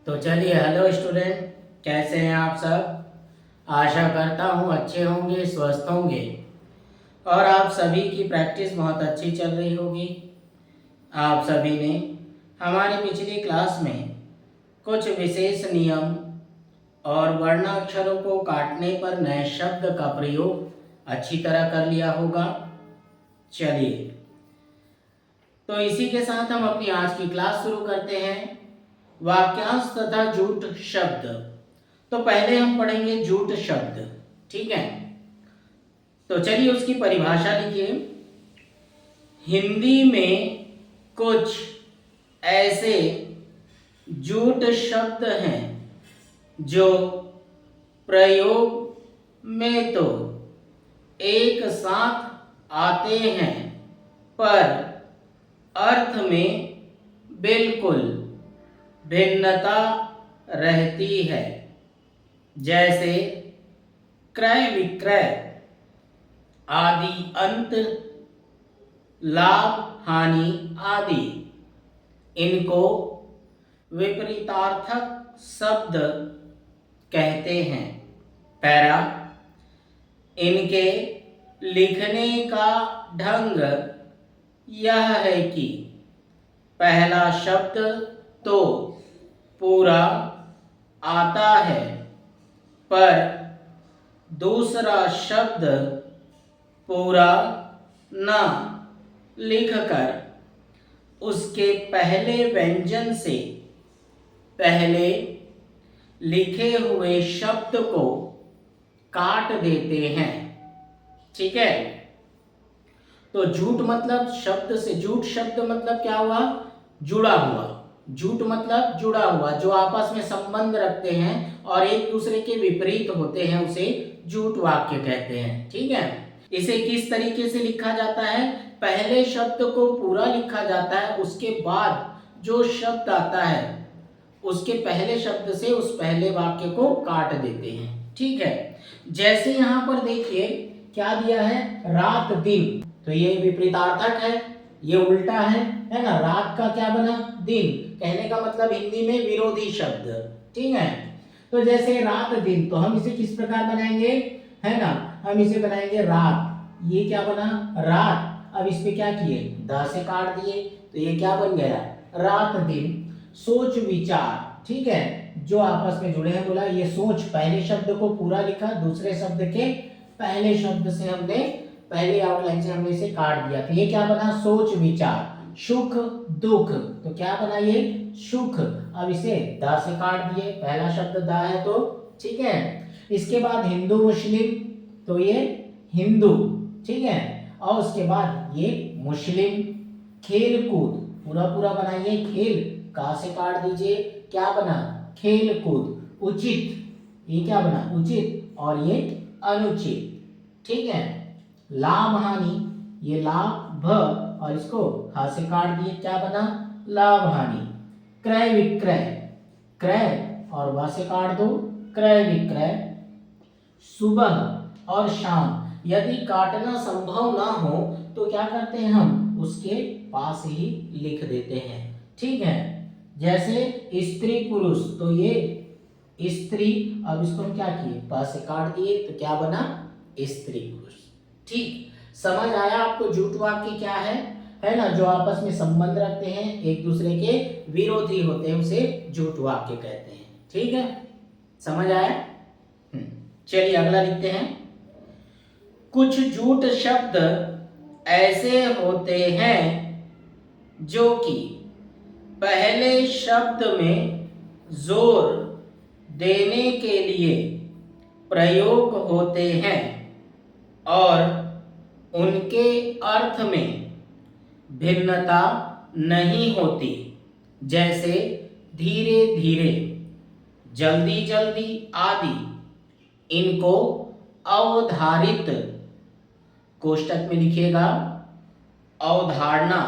तो चलिए, hello student, कैसे हैं आप सब। आशा करता हूँ अच्छे होंगे, स्वस्थ होंगे और आप सभी की प्रैक्टिस बहुत अच्छी चल रही होगी। आप सभी ने हमारी पिछली क्लास में कुछ विशेष नियम और वर्णाक्षरों को काटने पर नए शब्द का प्रयोग अच्छी तरह कर लिया होगा। चलिए, तो इसी के साथ हम अपनी आज की क्लास शुरू करते हैं। वाक्यांश तथा जूट शब्द। तो पहले हम पढ़ेंगे जूट शब्द, ठीक है। तो चलिए उसकी परिभाषा लिखिए। हिंदी में कुछ ऐसे जूट शब्द हैं जो प्रयोग में तो एक साथ आते हैं पर अर्थ में बिल्कुल भिन्नता रहती है। जैसे क्रय विक्रय आदि, अंत, लाभ हानि आदि। इनको विपरीतार्थक शब्द कहते हैं। पैरा, इनके लिखने का ढंग यह है कि पहला शब्द तो पूरा आता है पर दूसरा शब्द पूरा न लिखकर उसके पहले व्यंजन से पहले लिखे हुए शब्द को काट देते हैं, ठीक है। तो जूट मतलब शब्द से, जूट शब्द मतलब क्या हुआ, जुड़ा हुआ। जूट मतलब जुड़ा हुआ, जो आपस में संबंध रखते हैं और एक दूसरे के विपरीत होते हैं, उसे जूट वाक्य कहते हैं, ठीक है। इसे किस तरीके से लिखा जाता है, पहले शब्द को पूरा लिखा जाता है, उसके बाद जो शब्द आता है उसके पहले शब्द से उस पहले वाक्य को काट देते हैं, ठीक है। जैसे यहां पर देखिए क्या दिया है, रात दिन, तो ये विपरीतार्थक है, ये उल्टा है ना। रात का क्या बना, दिन, कहने का मतलब हिंदी में विरोधी शब्द, ठीक है। तो जैसे रात दिन, तो हम इसे किस प्रकार बनाएंगे, है ना, हम इसे बनाएंगे रात। ये क्या बना, रात। अब इस पे क्या किए, द से काट दिए, तो ये क्या बन गया, रात दिन। सोच विचार, ठीक है, जो आपस में जुड़े हैं, बोला ये सोच, पहले शब्द को पूरा लिखा, दूसरे शब्द के पहले शब्द से हमने, पहले आउटलाइन से हमने इसे काट दिया, तो ये क्या बना, सोच विचार। सुख दुख, तो क्या बना ये, सुख। अब इसे दा से काट दिए, पहला शब्द दा है तो, ठीक है। इसके बाद हिंदू मुस्लिम, तो ये हिंदू, ठीक है। और उसके बाद ये मुस्लिम। खेल कूद, पूरा पूरा बनाइए, खेल, का से काट दीजिए, क्या बना, खेल कूद। उचित, ये क्या बना, उचित, और ये अनुचित, ठीक है। लाभ हानि, ये लाभ और इसको हा से काट दिए, क्या बना, लाभ हानि। क्रय विक्रय, क्रय और वा से काट दो, क्रय विक्रय। सुबह और शाम, यदि काटना संभव ना हो तो क्या करते हैं, हम उसके पास ही लिख देते हैं, ठीक है। जैसे स्त्री पुरुष, तो ये स्त्री, अब इसको हम क्या किए, पा से काट दिए, तो क्या बना, स्त्री पुरुष, ठीक। समझ आया आपको जूट वाक्य क्या है ना, जो आपस में संबंध रखते हैं, एक दूसरे के विरोधी होते हैं, उसे जूट वाक्य कहते हैं, ठीक है। समझ आया। चलिए अगला लिखते हैं। कुछ जूट शब्द ऐसे होते हैं जो कि पहले शब्द में जोर देने के लिए प्रयोग होते हैं और उनके अर्थ में भिन्नता नहीं होती। जैसे धीरे धीरे, जल्दी जल्दी आदि। इनको अवधारित, कोष्टक में लिखिएगा, अवधारणा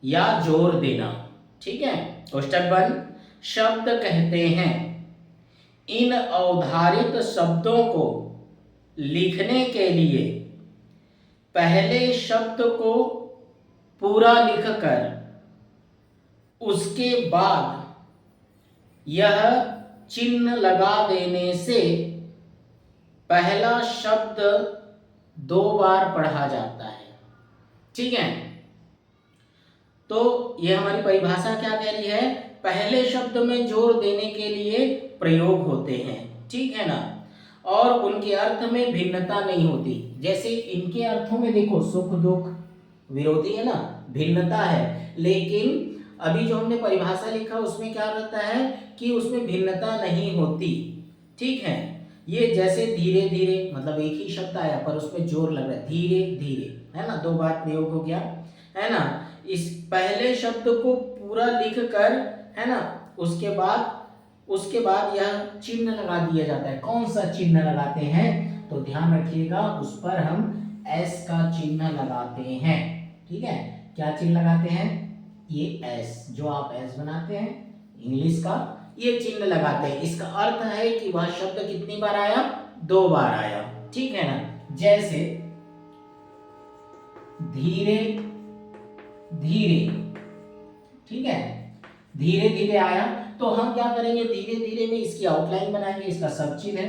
या जोर देना, ठीक है, कोष्टक बंद, शब्द कहते हैं। इन अवधारित शब्दों को लिखने के लिए पहले शब्द को पूरा लिखकर उसके बाद यह चिन्ह लगा देने से पहला शब्द 2 बार पढ़ा जाता है। ठीक है, तो यह हमारी परिभाषा क्या कह रही है, पहले शब्द में जोर देने के लिए प्रयोग होते हैं। ठीक है ना, और उनके अर्थ में भिन्नता नहीं होती। जैसे इनके अर्थों में देखो सुख दुख विरोधी है ना, भिन्नता है, लेकिन अभी जो हमने परिभाषा लिखा उसमें क्या रहता है कि उसमें भिन्नता नहीं होती। ठीक है, ये जैसे धीरे धीरे, मतलब एक ही शब्द आया पर उसमें जोर लग रहा है, धीरे धीरे, है ना, 2 बार प्रयोग हो गया, है ना। इस पहले शब्द को पूरा लिख कर, है ना, उसके बाद यह चिन्ह लगा दिया जाता है। कौन सा चिन्ह लगाते हैं, तो ध्यान रखिएगा, उस पर हम एस का चिन्ह लगाते हैं। ठीक है, क्या चिन्ह लगाते हैं, ये एस, जो आप एस बनाते हैं इंग्लिश का, ये चिन्ह लगाते हैं। इसका अर्थ है कि वह शब्द कितनी बार आया, 2 बार आया। ठीक है ना, जैसे धीरे धीरे, ठीक है, धीरे धीरे आया, तो हम क्या करेंगे, धीरे धीरे में इसकी आउटलाइन बनाएंगे। इसका सब चिन्ह है,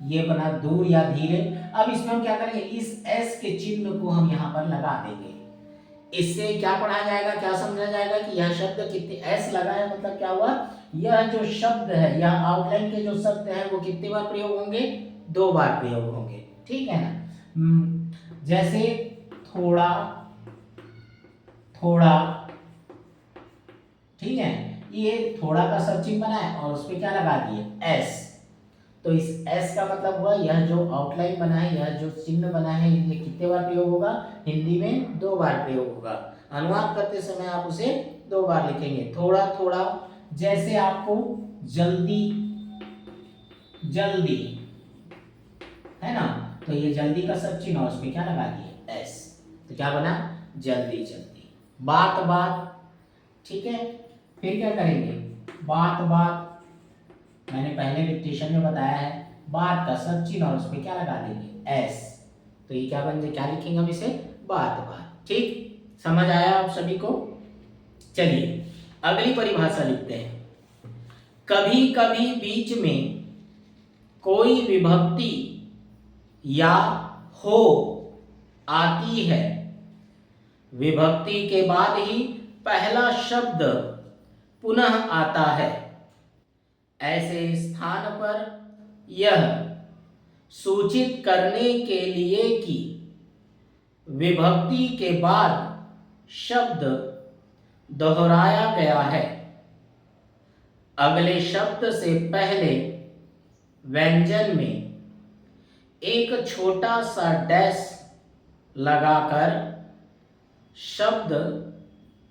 ये बना दूर या धीरे। अब इसमें हम क्या करेंगे, इस एस के चिन्ह को हम यहाँ पर लगा देंगे। इससे क्या पढ़ा जाएगा, क्या समझा जाएगा कि यह शब्द कितने, एस लगा है मतलब क्या हुआ, यह जो शब्द है, यह आउटलाइन के जो शब्द है वो कितने बार प्रयोग होंगे, 2 बार प्रयोग होंगे। ठीक है ना, जैसे थोड़ा थोड़ा, ठीक है, ये थोड़ा का सब चिन्ह बना है और उस पर क्या लगा दिए, एस। तो इस एस का मतलब हुआ यह जो आउटलाइन बना है, यह जो चिन्ह बना है, ये कितने बार प्रयोग होगा, हिंदी में 2 बार प्रयोग होगा। अनुवाद करते समय आप उसे 2 बार लिखेंगे, थोड़ा थोड़ा। जैसे आपको जल्दी जल्दी, है ना, तो ये जल्दी का सब चिन्ह और उस पर क्या लगा दिए, एस, तो क्या बना, जल्दी जल्दी। बात बात, ठीक है, फिर क्या करेंगे, बात बात, मैंने पहले डिक्टेशन में बताया है, बात का सब चिन्ह और उस पर क्या लगा देंगे, एस, तो ये क्या बन जाए, क्या लिखेंगे हम इसे, बात बात। ठीक, समझ आया आप सभी को। चलिए अगली परिभाषा लिखते हैं। कभी कभी बीच में कोई विभक्ति या हो आती है, विभक्ति के बाद ही पहला शब्द पुनः आता है। ऐसे स्थान पर यह सूचित करने के लिए कि विभक्ति के बाद शब्द दोहराया गया है, अगले शब्द से पहले व्यंजन में एक छोटा सा डैश लगाकर शब्द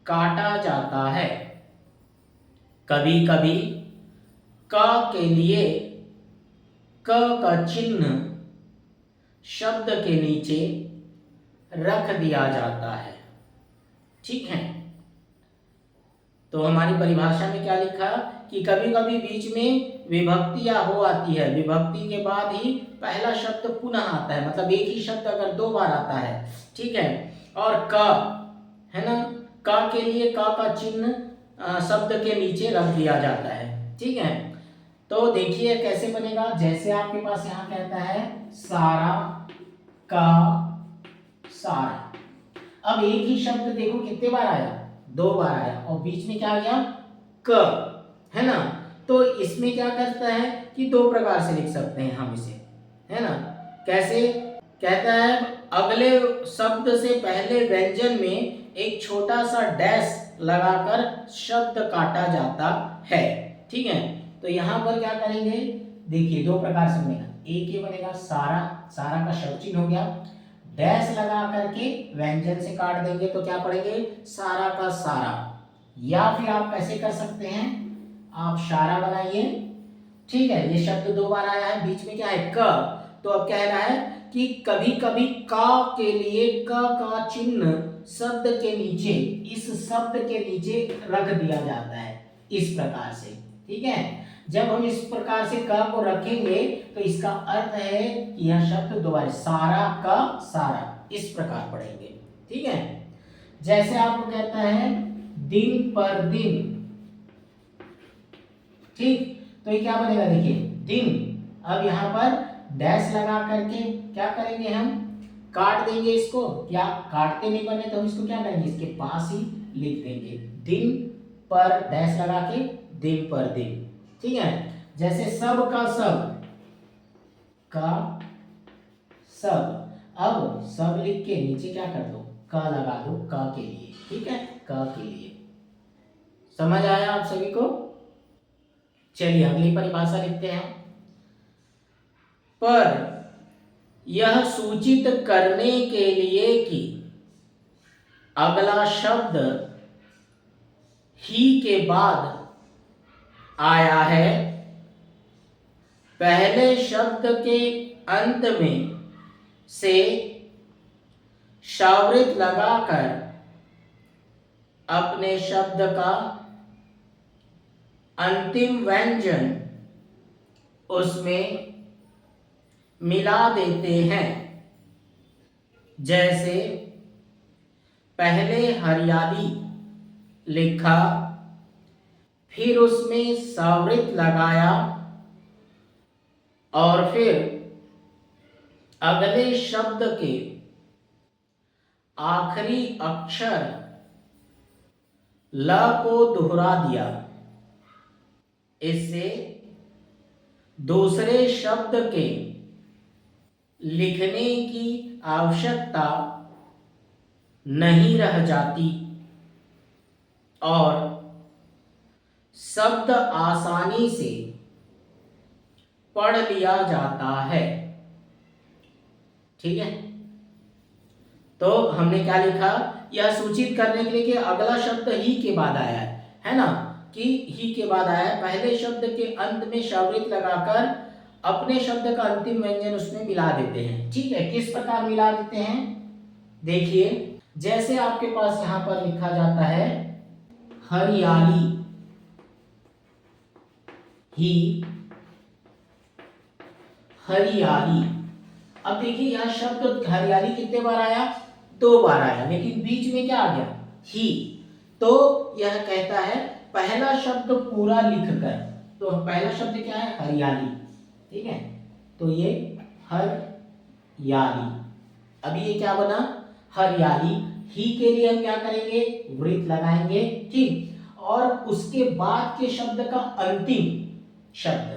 काटा जाता है। कभी कभी क के लिए क का चिन्ह शब्द के नीचे रख दिया जाता है। ठीक है, तो हमारी परिभाषा में क्या लिखा कि कभी कभी बीच में विभक्ति या हो आती है, विभक्ति के बाद ही पहला शब्द पुनः आता है, मतलब एक ही शब्द अगर 2 बार आता है, ठीक है, और क, है ना, क के लिए क का चिन्ह शब्द के नीचे रख दिया जाता है। ठीक है, तो देखिए कैसे बनेगा, जैसे आपके पास यहाँ कहता है सारा का सारा, अब एक ही शब्द देखो कितने बार आया, 2 बार आया, और बीच में क्या आ गया, क, है ना, तो इसमें क्या करता है कि 2 प्रकार से लिख सकते हैं हम इसे, है ना, कैसे, कहता है अगले शब्द से पहले व्यंजन में एक छोटा सा डैश लगाकर शब्द काटा जाता है। ठीक है, तो यहाँ पर क्या करेंगे, देखिए 2 प्रकार से बनेगा, एक ये बनेगा सारा, सारा का शब्द चिन्ह हो गया, डैश लगा करके व्यंजन से काट देंगे तो क्या पढ़ेंगे, सारा का सारा, या फिर आप कैसे कर सकते हैं, आप सारा बनाइए। ठीक है, ये शब्द 2 बार आया है, बीच में क्या है, क, तो अब कह रहा है कि कभी कभी का के लिए क का चिन्ह शब्द के नीचे, इस शब्द के नीचे रख दिया जाता है, इस प्रकार से। ठीक है, जब हम इस प्रकार से क को रखेंगे तो इसका अर्थ है कि यह शब्द दोबारा सारा का सारा, इस प्रकार पढ़ेंगे। ठीक है, जैसे आपको कहता है दिन पर दिन, ठीक, तो ये क्या बनेगा देखिए दिन। अब यहाँ पर डैश लगा करके क्या करेंगे हम, काट देंगे इसको, या काटते नहीं बने तो हम इसको क्या करेंगे, इसके पास ही लिख देंगे दिन पर डैश लगा के दिन पर दिन। ठीक है, जैसे सब का सब, का सब, अब सब लिख के नीचे क्या कर दो, का लगा दो, का के लिए। ठीक है, का के लिए। समझ आया आप सभी को? चलिए अगली परिभाषा लिखते हैं। पर यह सूचित करने के लिए कि अगला शब्द ही के बाद आया है, पहले शब्द के अंत में से शावृत लगाकर अपने शब्द का अंतिम व्यंजन उसमें मिला देते हैं। जैसे पहले हरियाली लिखा, फिर उसमें सावृत लगाया और फिर अगले शब्द के आखिरी अक्षर ल को दोहरा दिया। इससे दूसरे शब्द के लिखने की आवश्यकता नहीं रह जाती और शब्द आसानी से पढ़ लिया जाता है। ठीक है, तो हमने क्या लिखा, यह सूचित करने के लिए कि अगला शब्द ही के बाद आया है ना, कि ही के बाद आया है, पहले शब्द के अंत में शावृत लगाकर अपने शब्द का अंतिम व्यंजन उसमें मिला देते हैं। ठीक है, किस प्रकार मिला देते हैं देखिए, जैसे आपके पास यहां पर लिखा जाता है हरियाली, ही हरियाली। अब देखिए यह शब्द हरियाली कितने बार आया, 2 बार आया, लेकिन बीच में क्या आ गया, ही। तो यह कहता है पहला शब्द पूरा लिखकर, तो पहला शब्द क्या है, हरियाली। ठीक है, तो ये हरियाली, अभी ये क्या बना, हरियाली। ही के लिए हम क्या करेंगे, वृत्त लगाएंगे। ठीक, और उसके बाद के शब्द का अंतिम शब्द,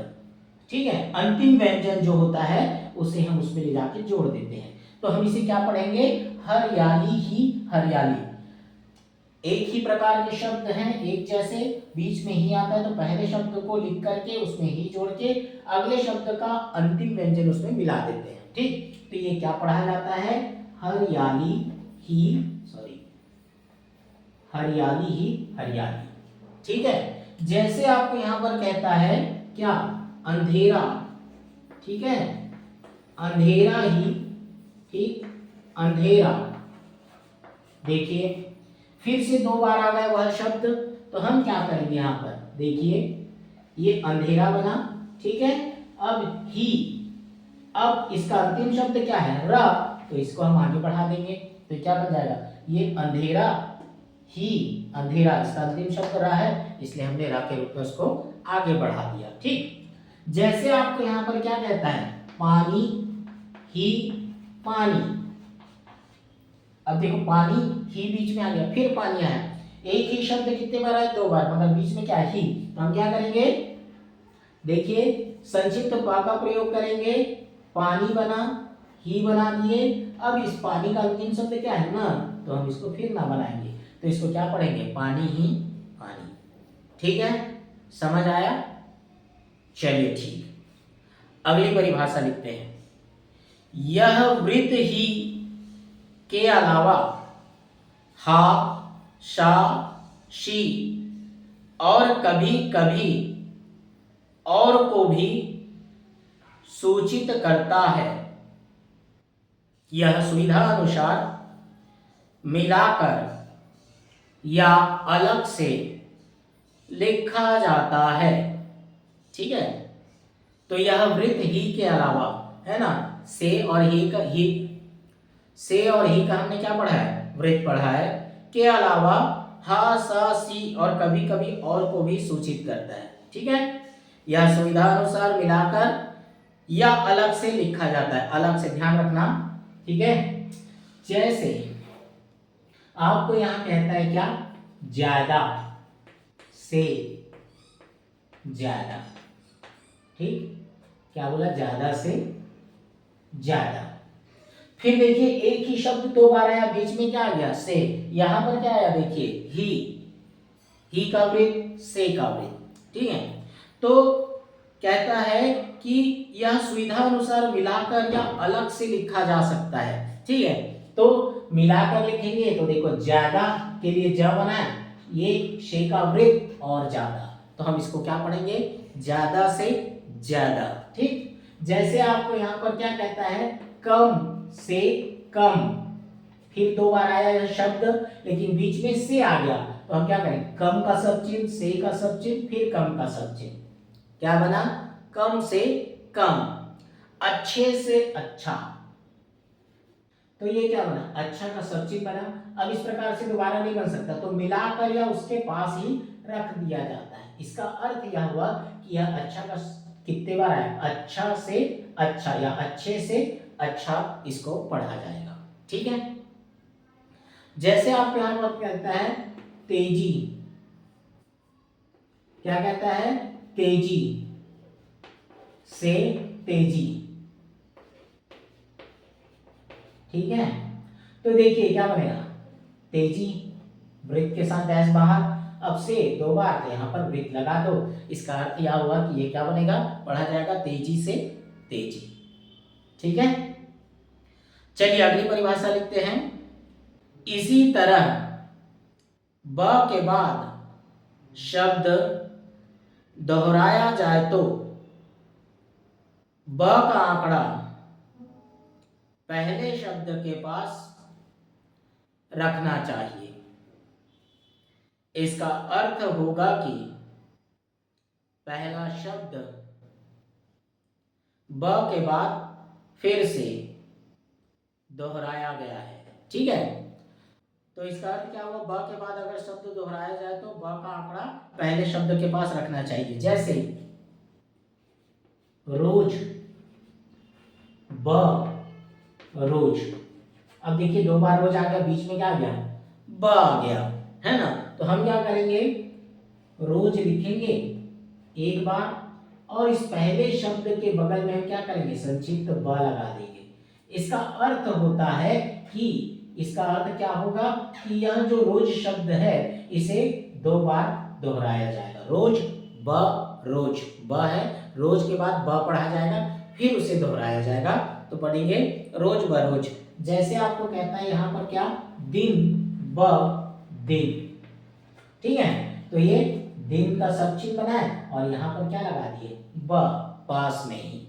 ठीक है, अंतिम व्यंजन जो होता है उसे हम उसमें ले जाके जोड़ देते हैं। तो हम इसे क्या पढ़ेंगे, हरियाली ही हरियाली। एक ही प्रकार के शब्द हैं, एक जैसे, बीच में ही आता है, तो पहले शब्द को लिख करके उसमें ही जोड़ के अगले शब्द का अंतिम व्यंजन उसमें मिला देते हैं। ठीक, तो ये क्या पढ़ा जाता है, हरियाली ही, सॉरी, हरियाली ही हरियाली। ठीक है, जैसे आपको यहां पर कहता है क्या, अंधेरा। ठीक है, अंधेरा ही, ठीक, अंधेरा। देखिए फिर से 2 बार आ गया वह शब्द, तो हम क्या करेंगे यहां पर, देखिए ये अंधेरा बना। ठीक है, अब ही, अब इसका अंतिम शब्द क्या है, र, तो इसको हम आगे बढ़ा देंगे, तो क्या बन जाएगा, ये अंधेरा ही अंधेरा, इसका अंतिम शब्द र है, इसलिए हमने र के रूप में उसको आगे बढ़ा दिया। ठीक, जैसे आपको यहां पर क्या कहता है, पानी ही पानी। अब देखो पानी ही बीच में आ गया, फिर पानी आया, एक ही शब्द कितने बार आया, 2 बार, मगर बीच में क्या है, ही। तो हम क्या करेंगे, देखिए संक्षिप्त पा का प्रयोग करेंगे, पानी बना, ही बना दिए। अब इस पानी का अंतिम शब्द क्या है, ना, तो हम इसको फिर ना बनाएंगे, तो इसको क्या पढ़ेंगे, पानी ही पानी। ठीक है, समझ आया? चलिए ठीक, अगली परिभाषा लिखते हैं। यह वृत्त ही के अलावा हा, शा, शी और कभी कभी और को भी सूचित करता है। यह सुविधा अनुसार मिलाकर या अलग से लिखा जाता है। ठीक है, तो यह वृत्त ही के अलावा है ना, से और ही का, ही से और ही का हमने क्या पढ़ा है, वृत्त पढ़ा है, के अलावा हा, सा, सी और कभी कभी और को भी सूचित करता है। ठीक है, यह सुविधा अनुसार मिलाकर या अलग से लिखा जाता है, अलग से ध्यान रखना, ठीक है। जैसे आपको यहां कहता है क्या, ज्यादा से ज्यादा, ठीक, क्या बोला, ज्यादा से ज्यादा। फिर देखिए एक ही शब्द दो बार आया, बीच में क्या आ गया, से। यहां पर क्या आया, देखिए ही का वृत्त, से का वृत्त, ठीक है। तो कहता है कि यह सुविधा अनुसार मिलाकर या अलग से लिखा जा सकता है, ठीक है। तो मिलाकर लिखेंगे तो देखो ज्यादा के लिए ज बना है, ये शे का वृत्त और ज्यादा, तो हम इसको क्या पढ़ेंगे, ज्यादा से ज्यादा, ठीक। जैसे आपको यहाँ पर क्या कहता है, कम से कम, फिर दो बार आया यह शब्द लेकिन बीच में से आ गया, तो हम क्या करें, कम का सब चिन्ह, से का सब चिन्ह, फिर कम का सब चिन्ह, क्या बना, कम से कम। अच्छे से अच्छा, तो ये क्या बना, अच्छा का सब चिन्ह बना। अब इस प्रकार से दोबारा नहीं बन सकता, तो मिलाकर या उसके पास ही रख दिया जाता है। इसका अर्थ यह हुआ कि यह अच्छा का कितने बार आया, अच्छा से अच्छा या अच्छे से अच्छा, इसको पढ़ा जाएगा, ठीक है। जैसे आप यहां पर कहता है तेजी, क्या कहता है, तेजी से तेजी, ठीक है। तो देखिए क्या बनेगा, तेजी वृत्त के साथ डैश बाहर, अब से दो बार, तो यहां पर वृत्त लगा दो। इसका अर्थ यह हुआ कि ये क्या बनेगा, पढ़ा जाएगा तेजी से तेजी, ठीक है। चलिए अगली परिभाषा लिखते हैं। इसी तरह ब के बाद शब्द दोहराया जाए तो ब का आंकड़ा पहले शब्द के पास रखना चाहिए। इसका अर्थ होगा कि पहला शब्द ब के बाद फिर से दोहराया गया है, ठीक है। तो इसका अर्थ क्या हुआ, ब के बाद अगर शब्द दोहराया जाए तो ब का आंकड़ा पहले शब्द के पास रखना चाहिए। जैसे रोज, ब रोज, अब देखिए दो बार रोज आ गया, बीच में क्या आ गया, ब आ गया, है ना। तो हम क्या करेंगे, रोज लिखेंगे एक बार, और इस पहले शब्द के बगल में हम क्या करेंगे, संक्षिप्त ब लगा देंगे। इसका अर्थ होता है कि, इसका अर्थ क्या होगा कि यह जो रोज शब्द है इसे दो बार दोहराया जाएगा। रोज ब रोज, ब है, रोज के बाद ब पढ़ा जाएगा, फिर उसे दोहराया जाएगा, तो पढ़ेंगे रोज ब रोज। जैसे आपको कहता है यहाँ पर क्या, दिन ब दिन, ठीक है। तो ये दिन का सब चिन्ह बना है और यहाँ पर क्या लगा दिए, ब पास में ही,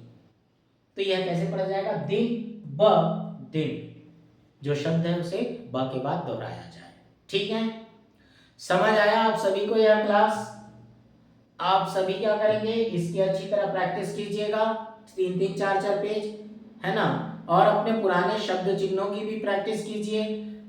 तो यह कैसे पढ़ा जाएगा, दिन ब दिन, जो शब्द है उसे ब के बाद दोहराया जाए, ठीक है। समझ आया आप सभी को यह क्लास। आप सभी क्या करेंगे, इसकी अच्छी तरह प्रैक्टिस कीजिएगा, 3-3 4-4 पेज, है ना। और अपने पुराने शब्द चिन्हों की भी प्रैक्टिस कीजिए,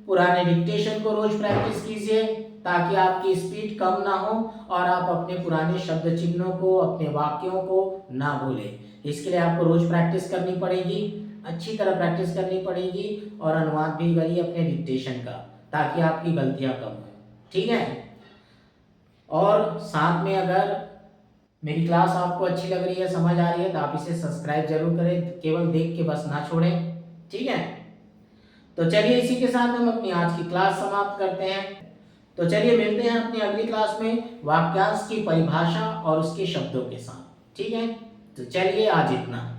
पुराने डिक्टेशन को रोज प्रैक्टिस कीजिए, ताकि आपकी स्पीड कम ना हो और आप अपने पुराने शब्द चिन्हों को, अपने वाक्यों को ना भूलें। इसके लिए आपको रोज प्रैक्टिस करनी पड़ेगी, अच्छी तरह प्रैक्टिस करनी पड़ेगी, और अनुवाद भी करिए अपने डिक्टेशन का, ताकि आपकी गलतियां कम हो, ठीक है। और साथ में अगर मेरी क्लास आपको अच्छी लग रही है, समझ आ रही है, तो आप इसे सब्सक्राइब जरूर करें, केवल देख के बस ना छोड़ें, ठीक है। तो चलिए इसी के साथ हम अपनी आज की क्लास समाप्त करते हैं। तो चलिए मिलते हैं अपनी अगली क्लास में वाक्यांश की परिभाषा और उसके शब्दों के साथ, ठीक है। तो चलिए आज इतना।